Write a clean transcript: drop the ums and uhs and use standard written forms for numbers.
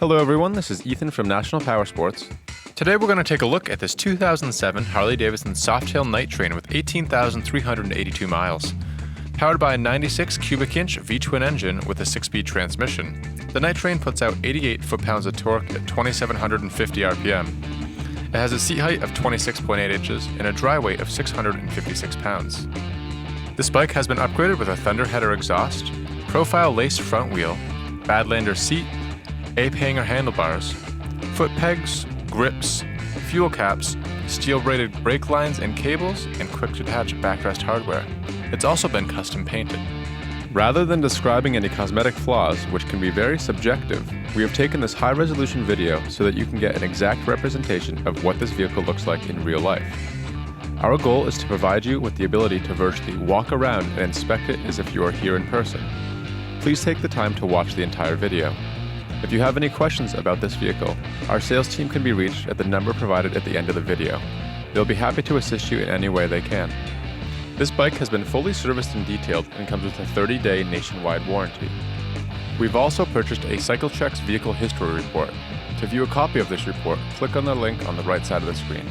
Hello everyone, this is Ethan from National Powersports. Today we're going to take a look at this 2007 Harley-Davidson Softail Night Train with 18,382 miles. Powered by a 96 cubic inch V-twin engine with a 6-speed transmission, the Night Train puts out 88 foot-pounds of torque at 2,750 RPM. It has a seat height of 26.8 inches and a dry weight of 656 pounds. This bike has been upgraded with a Thunderheader exhaust, profile lace front wheel, Badlander seat, ape-hanger handlebars, foot pegs, grips, fuel caps, steel braided brake lines and cables, and quick detach backrest hardware. It's also been custom painted. Rather than describing any cosmetic flaws, which can be very subjective, we have taken this high-resolution video so that you can get an exact representation of what this vehicle looks like in real life. Our goal is to provide you with the ability to virtually walk around and inspect it as if you are here in person. Please take the time to watch the entire video. If you have any questions about this vehicle, our sales team can be reached at the number provided at the end of the video. They'll be happy to assist you in any way they can. This bike has been fully serviced and detailed and comes with a 30-day nationwide warranty. We've also purchased a CycleCheck's vehicle history report. To view a copy of this report, click on the link on the right side of the screen.